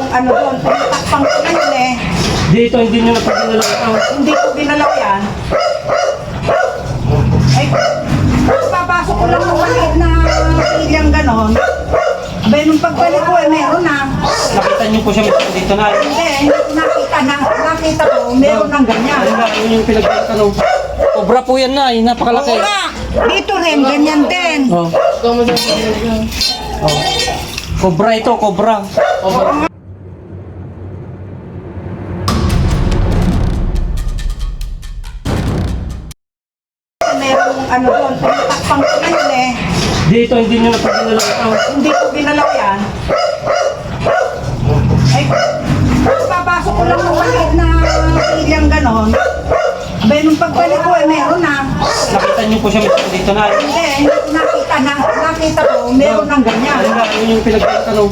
ano doon, tinatakpang ko na yun eh. Dito, hindi nyo napagdinalaw ito. Hindi ko ginalaw yan. Ay, papasok ko lang ng maliit na ilang ganon. Abay, nung pagbalik ko eh, meron na. Nakita nyo po siya mismo dito na. Hindi ko nakita ko, meron ng ganyan. Ayun na, yun yung pinagtanong. Cobra po yan na, napakalaki. Wala! Dito rin, ganyan din. Oh. Oh. Cobra ito, cobra. Merong ano doon, tinatakpang ko na yun eh. Dito, hindi nyo napagdinalaw ito. Hindi ko ginalaw yan. Ay, papasok ko lang ng maliit na ilang ganon. Abay, nung pagbalik ko eh, meron na. Nakita nyo po siya mismo dito na. Hindi ko nakita ko, meron ng ganyan. Ayun na, yun yung pinagtanong.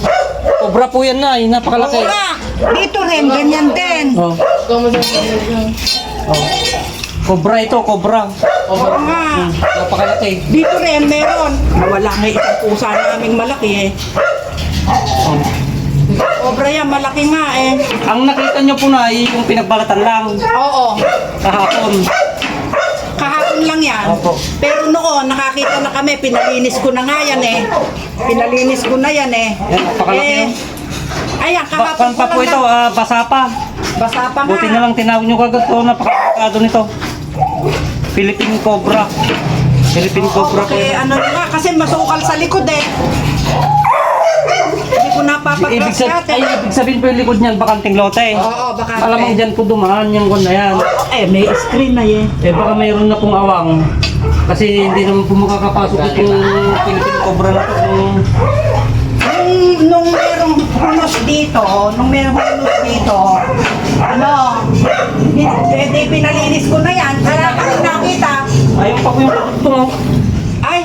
Cobra po yan na, napakalaki. Wala! Dito rin, ganyan din. Oh. Oh. Cobra ito, cobra. Oo nga. Napakalaki. Dito rin, meron. Wala nga isang pusa naming malaki eh. Oh. Cobra yan, malaki nga eh. Ang nakita nyo po na ay yung pinagbalatan lang Oo. kahapon. Kahapon lang yan. Opo. Pero noon, nakakita na kami, pinalinis ko na nga yan eh. Pinalinis ko na yan eh. Yan, napakalaki yun. Ayan, kahapon Pa po ito, basa pa. Basa pa nga. Buti na lang tinawag nyo kagad to, napakakado nito. Philippine Cobra. Philippine Cobra po Okay, yan. ano nga, kasi masukal sa likod eh. Hindi ko napapagras natin. Ibig sabihin po yung likod niyan, bakanting lote. Oo, baka. Malamang dyan po dumaan yung kon na yan. Eh, may screen na eh. Eh baka mayroon na pong awang. Kasi hindi naman po makakapasok itong Philippine Cobra na to. Nung merong hunos dito, ano, hindi pinalinis ko na yan. Kaya kami nakita, Ayun pa po yung produkto mo. ay,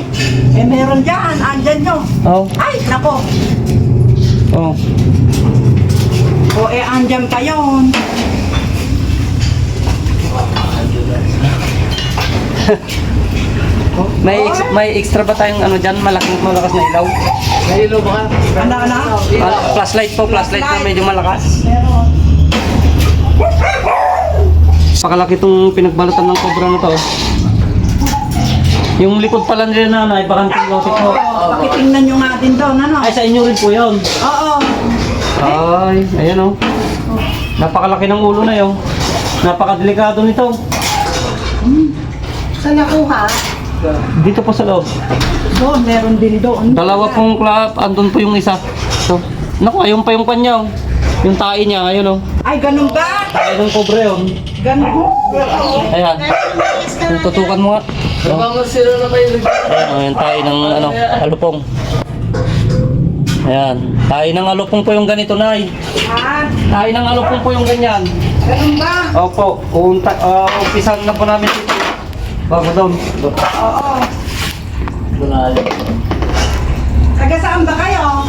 eh meron dyan, andyan nyo. Oh. Ay, nako. Oh. O eh, andyan pa yun. May extra ba tayong ano diyan, malakas na ilaw? May ilaw ba? Ano? Flashlight po, flashlight na medyo malakas. Meron. Pakalaki itong pinagbalatan ng cobra na to. Yung likod pala nila nanay, bakanting lote po. Pakitingnan nyo nga din doon, ano? Ay, sa inyo rin po yun. Oo. Ay, ayan o. Napakalaki ng ulo na yun. Napakadelikado nito. Saan nakuha? Dito po sa loob. Doon, meron din doon. Dalawa pong clap, andun po yung isa. So, naku, ayun pa yung kanya. Yung tae niya, ayun o. Ay, ganun ba? Tae ng cobra yun. Ganun. Ayan. Tutukan mo nga. Nabangon sila na may Ayan o, yung tae ng ano, alupong. Ayan. Tae ng alupong po yung ganito, Nay. Ha? Tae ng alupong po yung ganyan. Ganun ba? Opo, umpisan na po namin dito. Bago doon. Oo. Bunali. Taga saan ba kayo?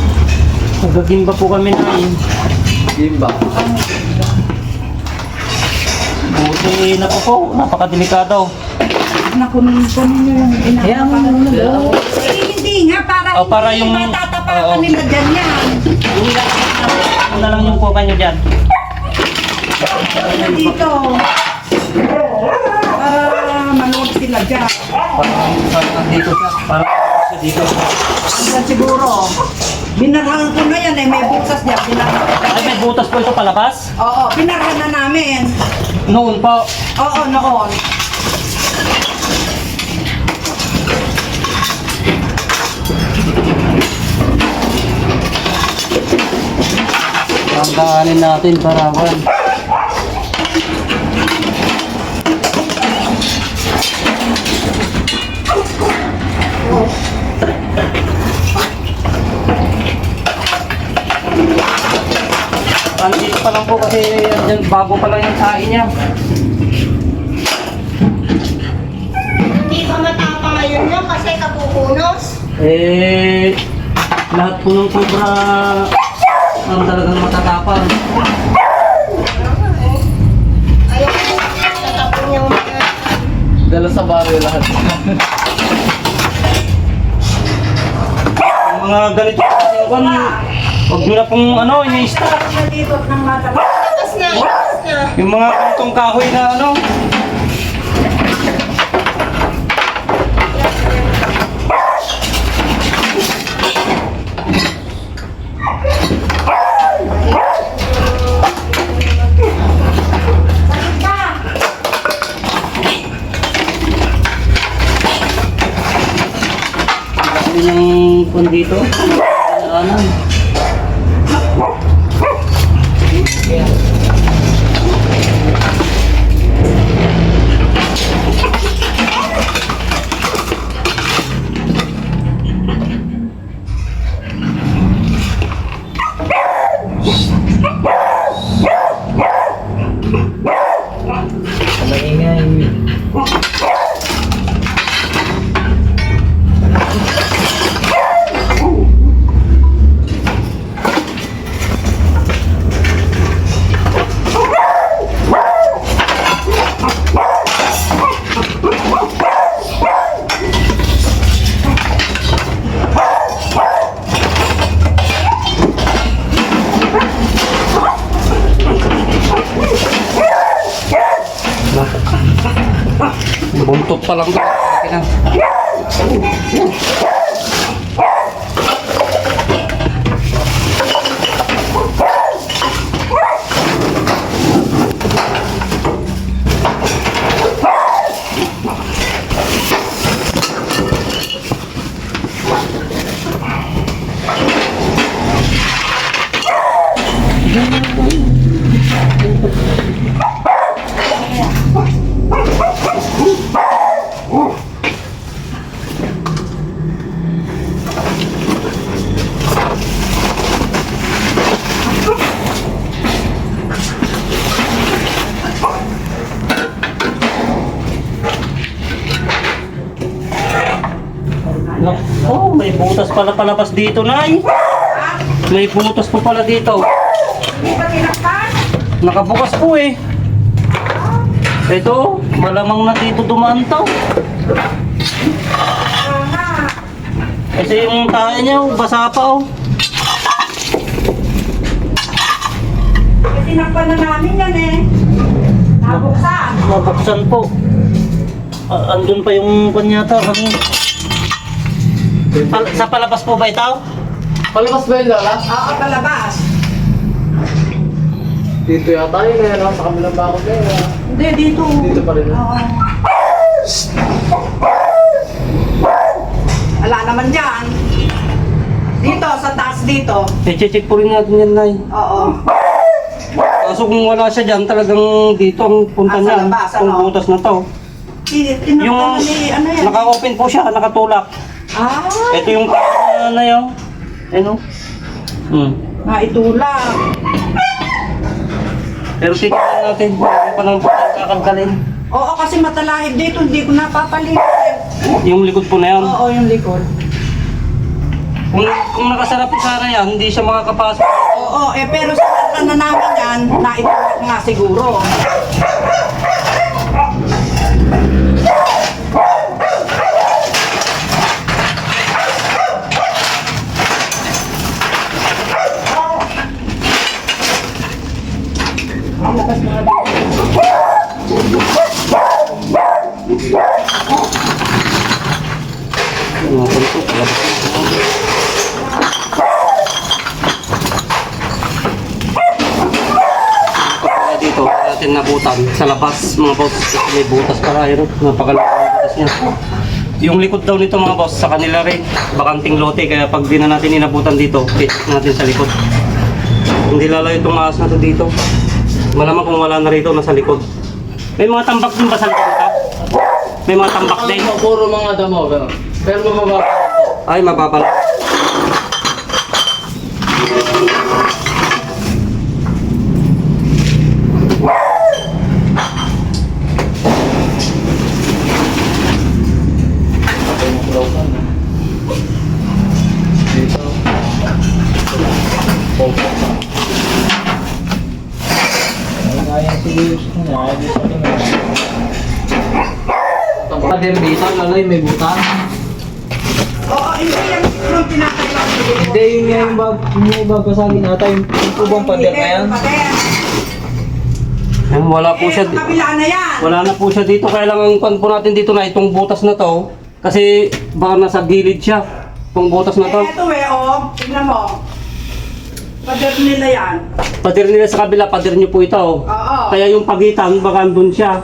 Nagagimba po kami, Nay. Gimba. Buti na po, napakadelikado. Nakunin nyo yung inakapan nyo. Eh, hindi nga, Para yung- hindi matatapakan oo. nila dyan yan. Yung ano na lang yung kuka nyo dyan. Dito. Para manood sila dyan. Parang dito siya. Parang dito. Hanggang siguro. Binarhan ko na yan eh, may butas dyan. Ay, may butas po ito palabas? Oo, binarhan na namin. Noon po. Oo, noon. Tandaanin natin para kan. Andito pa lang po kasi andyan, bago pa lang yung tae niya. Hindi pa matapang ngayon yun kasi kapupunos. Eh, lahat po ng cobra ang talagang matatapang. Ayaw ko tatapon yung mga... Dala sa barrio lahat. Ang mga ganito kasi yung Huwag nyo na pong ano, ini-stop. Na dito ng matala. Itas na, itas na. Yung mga kantong kahoy na ano. Ano yung kung dito? Ano? Buntot pa lang. Okay na. Oh, may butas pala palabas dito, Nay. May butas po pala dito. Hindi ba tinakpan? Nakabukas po eh. Ito, malamang na dito dumaan to. Nga. Kasi yung tayo niya, basa pa oh. Tinakpan na namin yan eh. Nabuksan. Mabuksan po. Andun pa yung kanyata. Sa palabas po ba ito? Palabas ba yun, Lola? Oo, palabas. Dito yata yun eh, no? Sa kabilang bakod na yun. Hindi, dito. Dito pa rin. Oo. Wala naman dyan. Dito, sa taas dito. I-check po rin natin yan, Nay. Oo. Kaso kung wala siya dyan, talagang dito ang punta Sa niya. labas, Kung ano? butas na to. Tinakpan Yung na ni, ano yan? naka-open po siya, nakatulak. Ah, Ito yung na yun. Ano? naitulak. Pero tignan natin, ano pa nang kakalkalin. Oo, kasi matalahib dito, hindi ko napapalitan. Yung likod po na yan. Oo, yung likod. Kung nakasarap po sana yan, hindi siya makakapasok. Oo, pero sa na namin yan, naitulak nga siguro. Mga ganito, palabas. Pagkala dito, natin nabutan sa labas mga boss. Kasi may butas para yun, napakalaki ang butas niya. Yung likod daw nito mga boss, sa kanila rin, bakanting lote. Kaya pag di na natin inabutan dito, fit natin sa likod. Hindi lalayo itong ahas na to dito. Malamang kung wala na rito, nasa likod. May mga tambak din ba sa likod nito? May mga tambak din. Puro mga damo, pero mababa. Ay, mababa lang. Dito. Din dito, laloy may butas. Oo, hindi yan yung tinatawag Hindi, yun nga yung babasagin ata. Yung pubang pader na yan. Yan, wala po siya. Sa kabila na yan. Wala na po siya dito. Kaya lang ang pan po natin dito na itong butas na to. Kasi baka nasa gilid siya. Itong butas na to. Eto oh. Tignan mo. Pader nila yan. Pader nila sa kabila, pader nyo po ito. Oo. Kaya yung pagitan, baka andun siya.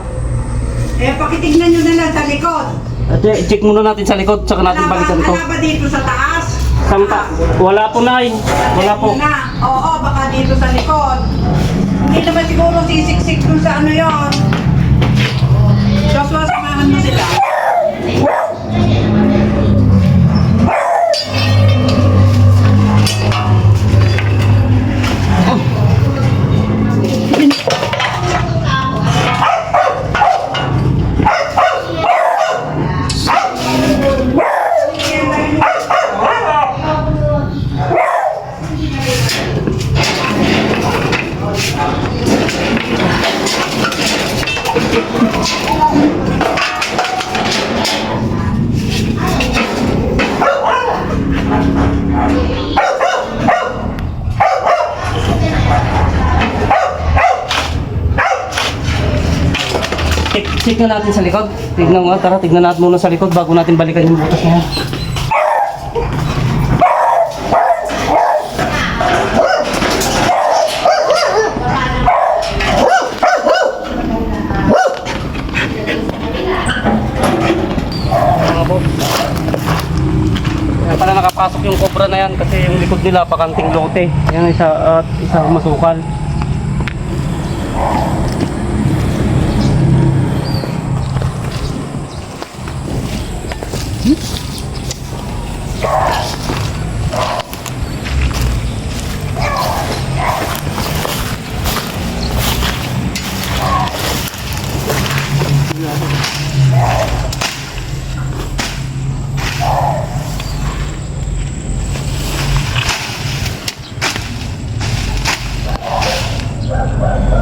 Pakitignan nyo na lang sa likod. At check muna natin sa likod, saka natin balikan to. Wala ba dito sa taas? Sampa, wala po na Wala po. Na. Oo, baka dito sa likod. Hindi naman siguro sisiksik dun sa ano yon. Joshua, samahan mo sila. Check na natin sa likod. Tignan mo, tara, tignan natin muna sa likod bago natin balikan yung butas na yan. Kaya pala nakapasok yung cobra na yan kasi yung likod nila pakanting lote. Yan isa at isa masukal.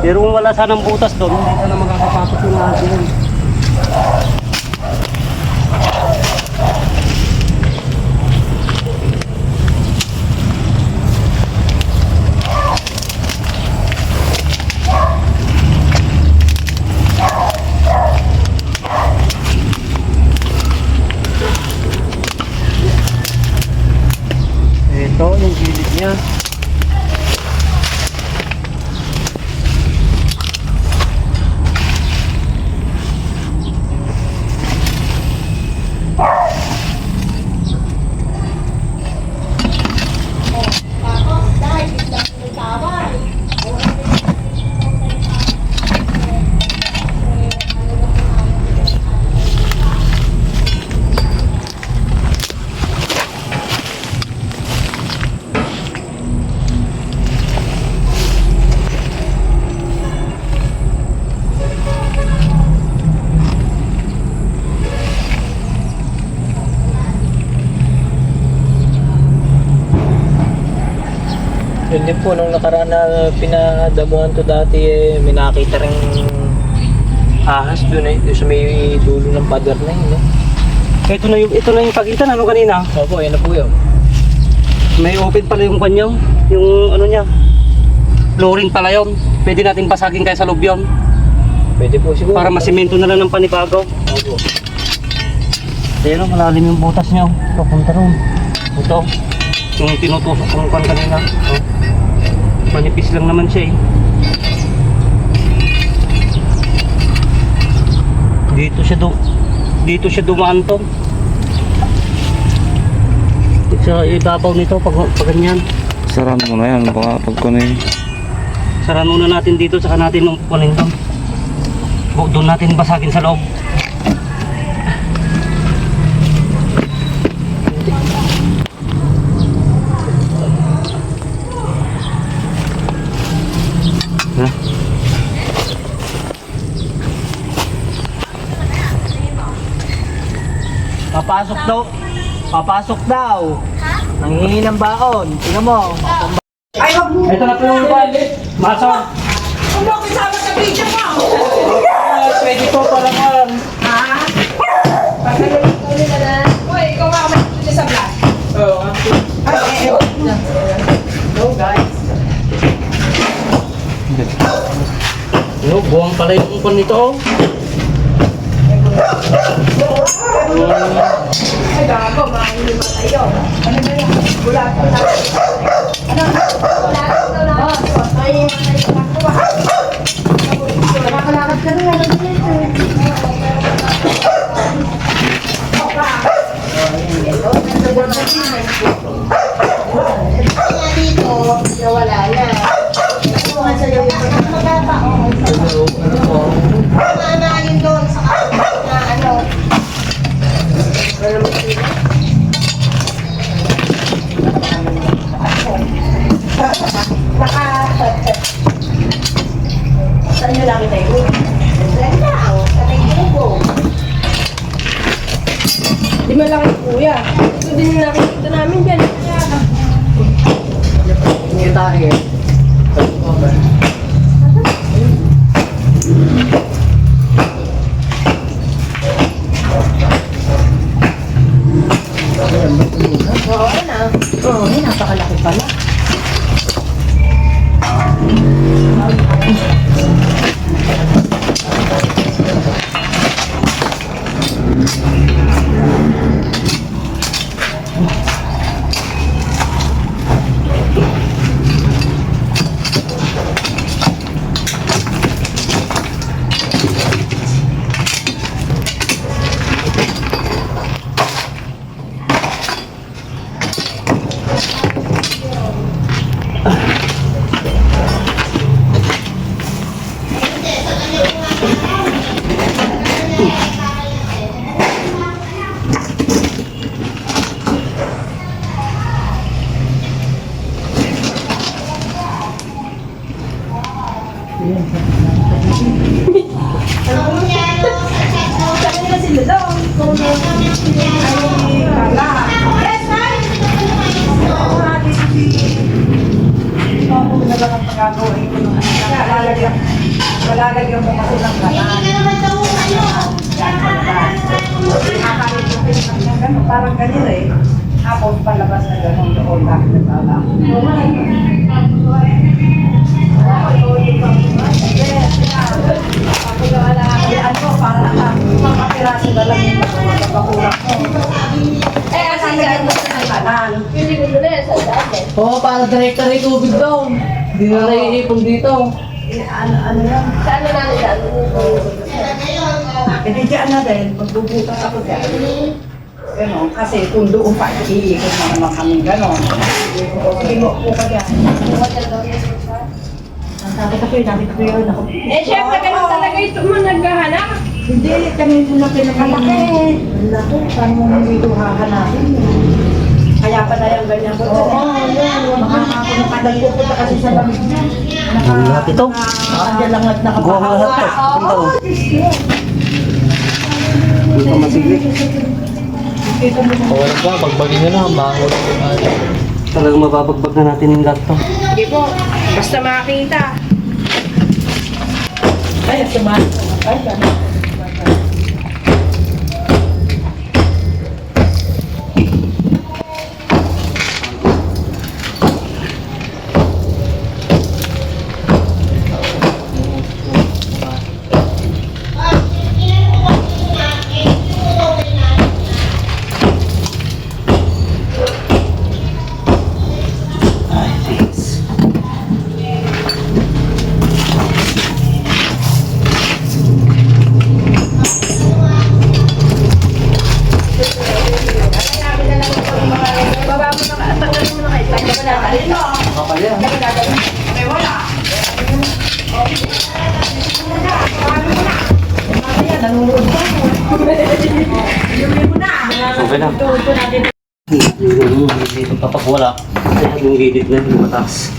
Pero kung wala sanang butas doon, hindi ka na makakapasok yung mga doon. Ito yung gilid niya. Yun din po, nung nakaraan na pinadamuhan to dati, may nakita rin ahas doon doon sa may dulo ng pader na yun. Ito na yung pagitan, ano kanina? Opo, yan na po yun. May open pala yung kanyaw, yung ano niya. Flooring pala yun. Pwede natin pasagin kaya sa loob yun. Pwede po siguro. Para masimento na lang ng panibago. Opo. Pero malalim yung butas niya. Ito, punta ron. Ito. Yung tinutusok kong kan kanina. Oh. Manipis lang naman siya eh. Dito siya dumaan to. Sa ibabaw nito pag ganyan. Saraan mo na yan, baka pagkunin. Saraan muna natin dito, saka natin kunin doon. Doon natin basagin sa loob. Ha? Papasok daw. Nanghihingi ng baon. Tingnan mo. Ay, wag mo. Ito na po yung van. Maso. Huwag mo kasama sa video mo. Pwede po para man. Ha? Pagkalulit ko nila na. Uy, ikaw nga may sa vlog. Oo. Ay, No, buwang pala yung upan nito oh. Ay, gago, mahihima tayo. Ano ba yan? Bulat. Ano? Bulat. Mahihima tayo. Nakakalakad ka rin. Ano dito? Kaya dito, nawala na. Nakuha sa'yo yung magkataon. Maanayin doon sa kapatid na ano. Saan nyo lang tayo? Diyan lang, sa Tayugo. Di malaki kuya. Ito din yung nakikita namin dyan. Hindi tayo. Oo, napakalaki pala. Sabi nila sila daw. Ay, kala. Yes, ma'am! Oo, na lang ang pagkakawin ko nung malalagyan mo kasi ng kanan. Hindi ka naman daw ano. Yan, palabas. Nakakalit mo ng gano'n, parang ganyan eh. Tapos palabas na gano'n doon, bakit nagtala. Ano ko, para mga piraso na lang yung nakakulang ko. Eh, kasi ganyan mo sa kanan. Pili ko doon sa dati. Oo, para direkta rin tubig daw. Hindi na naiipon dito. Ano yan? Saan na namin dyan? Hindi dyan na rin, magbubutas ako dyan. Ganon, kasi kung doon pa, iikot na naman kami ganon. Sige mo po ka dyan. Ang sabi ko yun, ako. Eh, syempre, ganun talaga ito mo naghahanap. Hindi, kami muna pinakalaki. Naku, saan mo dito hahanapin? Kaya pa na yung ganyan ko. Oo, makakapag pupunta kasi sa lamig niya. Lahat ito? Nakakandyan lang at Guwang lahat to. Punta oh. Hindi pa masigli. Oo pa, pagbagin nyo na, mahulog yung ano. Talagang mababagbag na natin yung lahat to. Hindi po. Basta makakita. Ay, sumahan ko. Ay, ganun. Baba mo na, tanggalin mo na kayo. Tanggalin mo na kayo. Kapal yan. Okay lang. Yung dito kapag wala, yung gilid na yung mataas.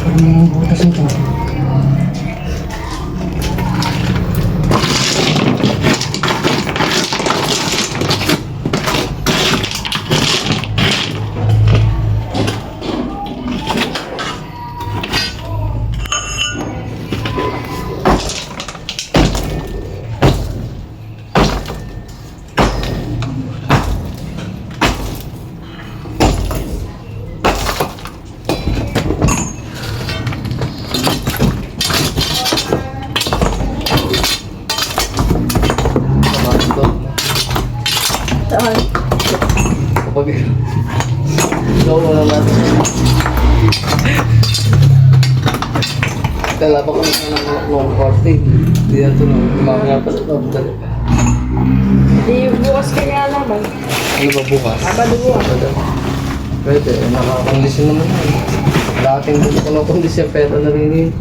Ang butas nito. Saan? Kapag ikaw wala natin. Kala pa kami ng long party. Hindi na ito nung mamaya pa sa loob dali. Di bukas kaya naman. Ano ba bukas? Sabado bukas. Pwede, nakakondisyon naman yan. Dating buko ko ng kondisyon, pero narinig.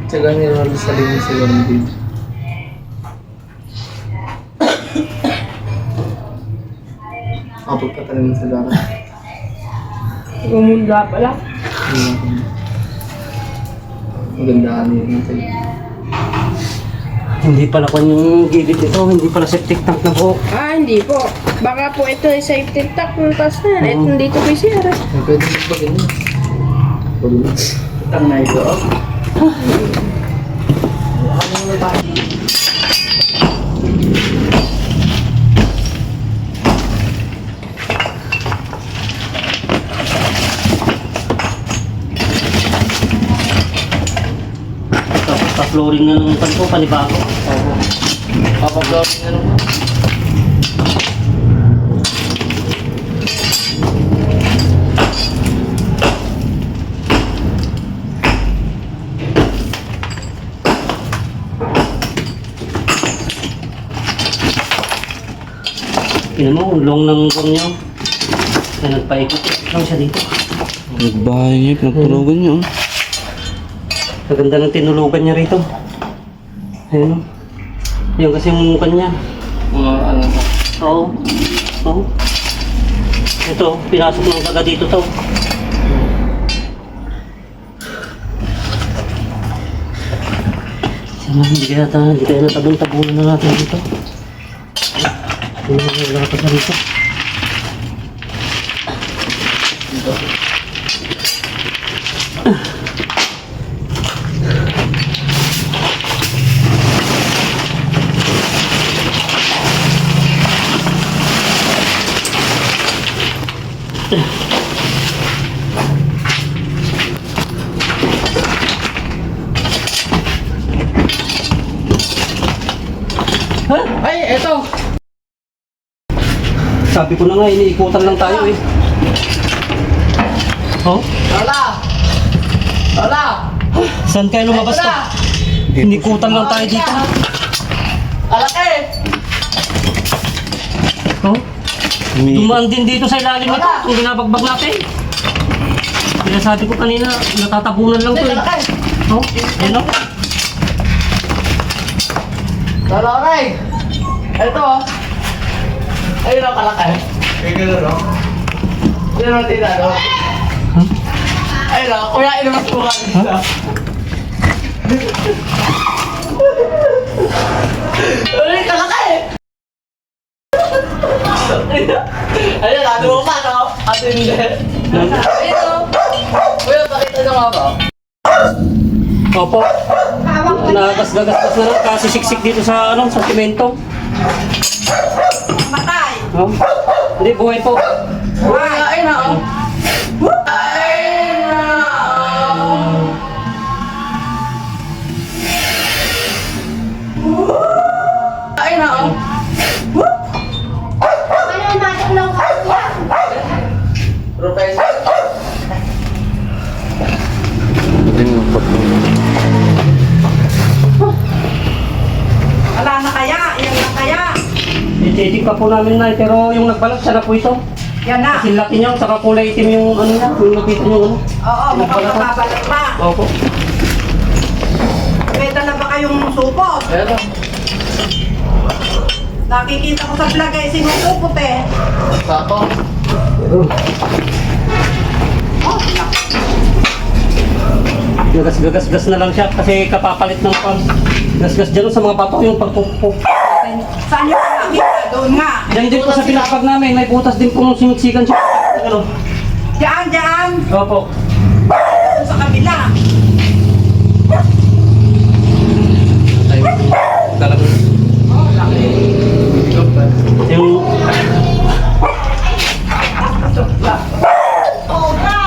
Tsaga niya naman sa linis sa gamin dito. Kapag katalim sa gara. Gumunda pala. Magandaan yun natin. Hindi pala pa yung gilid nito, hindi pala septic tank na po. Ah, hindi po. Baka po ito ay safety tank ng taas na yan. Ito nandito po yung sira. Pwede ba ganyan? Pwede. Tang na ito. Tapos pa-flooring na ng pan ko, panibago. Papag-flooring na naman. Tignan mo, long ng buwan niyo. Kaya nagpaikot lang siya dito. Nagbahay niya, pinagtulugan niya. Maganda ng tinulugan niya rito. Ayun. Yan kasi yung kanya. Mga ano ba? Oo. Oo. Ito, pinasok ng taga dito to. Sana hindi kaya natabon-tabunan na natin dito. Wala pa sa rito. Ay, eto! Sabi ko na nga, iniikutan lang tayo eh. Oh? Lola! Lola! Saan kayo lumabas to? Inikutan lang tayo dito. Alaki! Oh? Dumaan din dito sa ilalim nito kung binabagbag natin. Kaya sabi ko kanina, natatabunan lang to eh. Oh? Ayun o. Lola, Ray! Eto! Ayun ang kalaki. Kaya gano'n, no? Yun ang tinalo. Ayun o, kuya, inumas ko ka nito. Uy, kalaki! Ayun, ano mo pa, no? At hindi. Ayun o. Kuya, pakita nyo nga ba? Opo. Nagasgagasgas na lang kasi siksik dito sa ano, sa simento. Matay. Oh? Hindi, buhay po. Kuya, ayun na, oh. Ayun na, oh. Ayun na, oh. Ano natin lang kasi yan? Professor. Wala na kaya? Yan na kaya? Ititik pa po namin na pero yung nagbalat siya na po ito. Yan na. Kasi laki niya, saka kulay itim yung ano niya, yung nakita niyo ano. Oo, mukhang mababalat pa. Opo. Pwede na ba kayong supot? Pero, Nakikita ko sa vlog ay sinusupot eh. sako. Gagas-gagas na lang siya kasi kapapalit ng pan. Gas-gas dyan sa mga pato yung pagpupuk. Saan yung nakikita? Doon nga. Diyan din po sa pinakapag namin, may butas din po simiksikan siya. Ano? Diyan. Opo. Doon sa kabila. Ay, talagang yung Obra!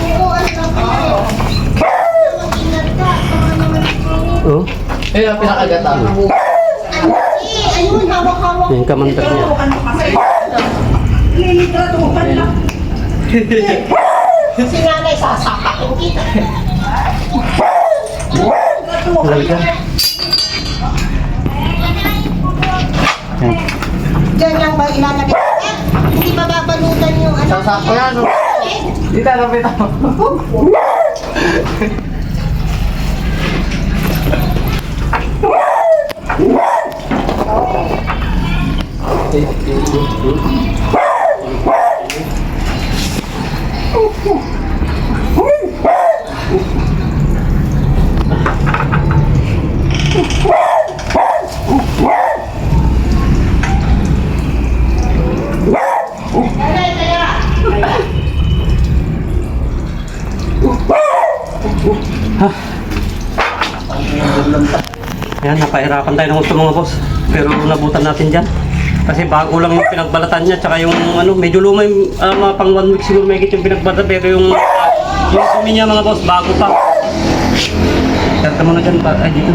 Oo, ano lang tayo. Mag-ingat ka. Baka naman ito. oh, Ayun, pinakagata. Ayun, hawak-hawak. yung kamandag niya. Ano kasi? Lilitratuhan lang. Si nanay sasapakin kita. Lalagyan. Yan. Diyan lang ba ilalagay? Hindi ba babalutan yung ano? Sasako yan. Oh. Dito, lapit ako. Yan, napahirapan tayo ng gusto mga boss. Pero nabutan natin dyan. Kasi bago lang yung pinagbalatan niya, tsaka yung ano, medyo lumay, mga pang 1 week siguro may yung pinagbalatan. Pero yung dumi niya mga boss, bago pa. Karta mo na dyan pa. Ay, dito.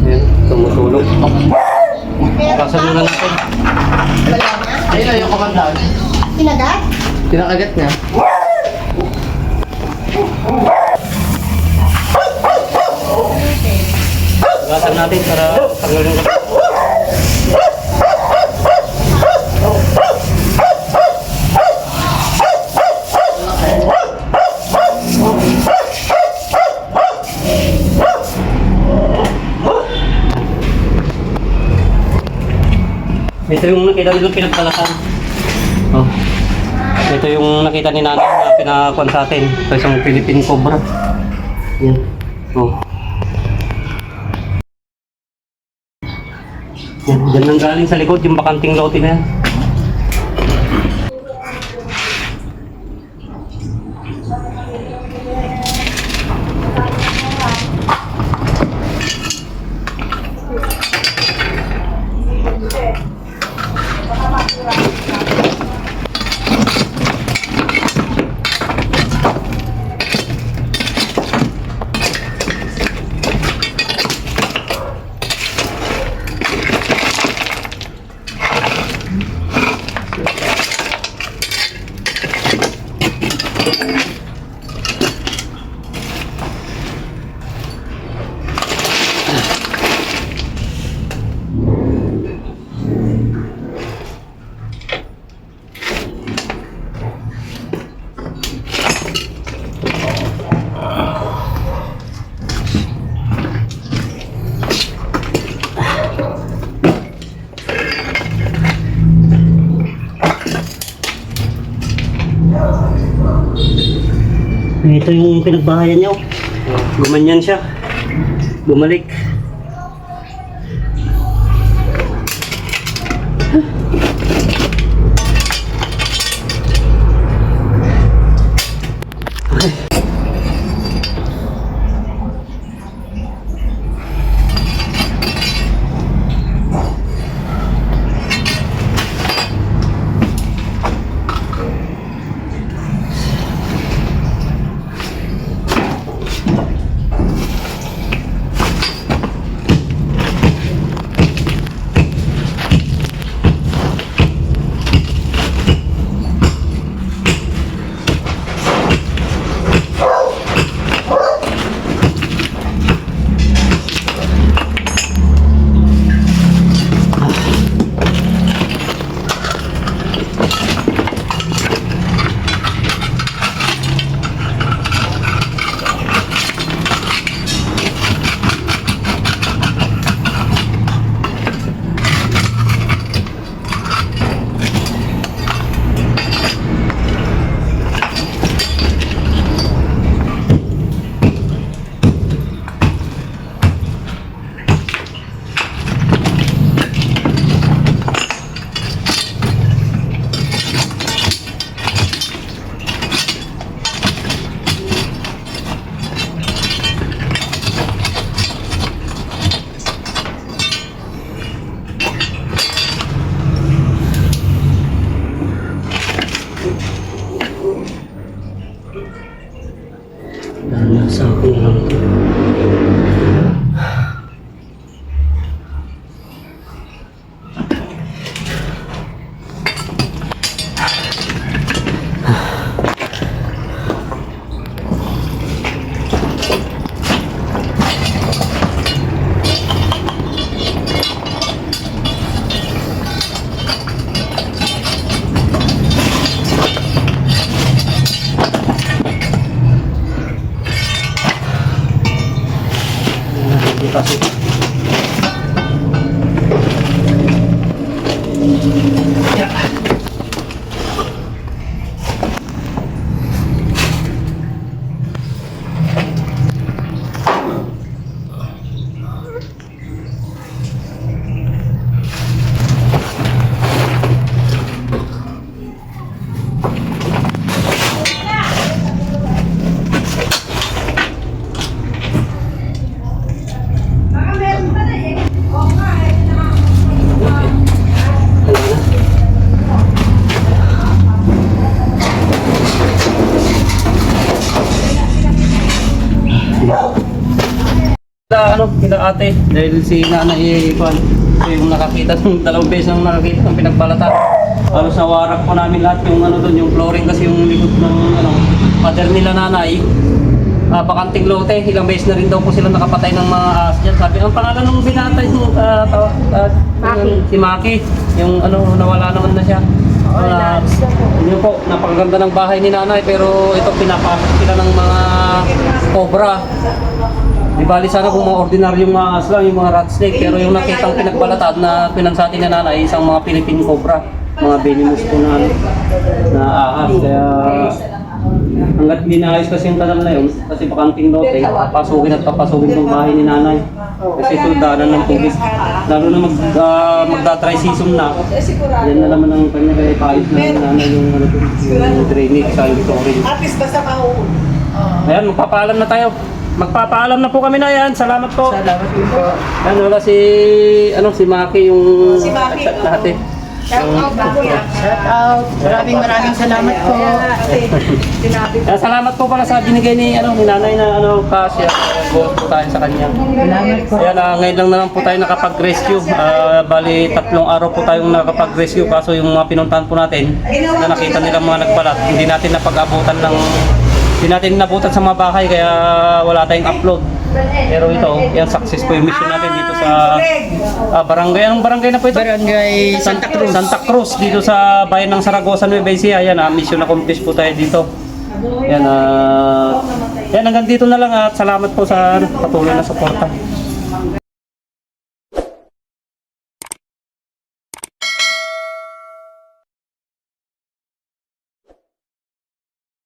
Yan, tumutulog. Kasan muna natin. Wala na. Ayun na yung komandaan. Pinagat? Pinakagat niya. Gasan natin para tanggal yung ito yung nakita nilang pinagbalatan. Oh. Ito yung nakita ni nanay na pinakuan sa atin. Ito isang Philippine Cobra. Yan. Oh. Yan, dyan nang galing sa likod, yung bakanting lote na yan. Ito yung pinagbahayan niya. Oh. Gumanyan siya. Bumalik. Kila ate, dahil si nanay Juan, yung nakakita ng dalawang beses ang nakakita ng pinagbalatan. Halos nawarak po namin lahat yung ano doon, yung flooring kasi yung likod ng mother nila nanay. Bakanting lote, ilang beses na rin daw po sila nakapatay ng mga ahas dyan. Sabi, ang pangalan ng binatay yung si Maki, yung nawala naman na siya. Yun po, napakaganda ng bahay ni nanay pero ito pinapasok sila ng mga cobra. Di bali sana kung mga ordinaryong mga ahas lang, yung mga rat snake, pero yung nakitang pinagbalatan na pinansatin ni nanay, isang mga Philippine cobra, mga venomous po na ahas. Kaya hanggat dinaayos kasi yung kanal na yun, kasi bakanting lote, papasukin at papasukin ng bahay ni nanay. Kasi ito daanan ng tubig. Lalo na magda-dry season na, yan na naman ang kanya kaya ipaayos na ng nanay yung drainage sa yung storage. Ayan, magpapaalam na tayo. Magpapaalam na po kami na yan. Salamat po. Salamat po. Yan, wala si Maki yung chat natin. Shout out po kuya. Shout out. Maraming salamat po. Salamat po pala sa binigay ni nanay na cash. Buot po tayo sa kanya. Salamat po. Ayan, ngayon lang naman po tayo nakapag-rescue. Bali, 3 araw po tayong nakapag-rescue. Kaso yung mga pinuntahan po natin, na nakita nila mga nagbalat, hindi natin napag-abutan sa mga bahay kaya wala tayong upload. Pero ito, yan success po yung mission natin dito sa barangay. Anong barangay na po ito? Barangay Santa Cruz. Santa Cruz, dito sa bayan ng Saragosa, Nueva Ecija. Yan, mission accomplished po tayo dito. Yan, yan hanggang dito na lang at salamat po sa patuloy na suporta.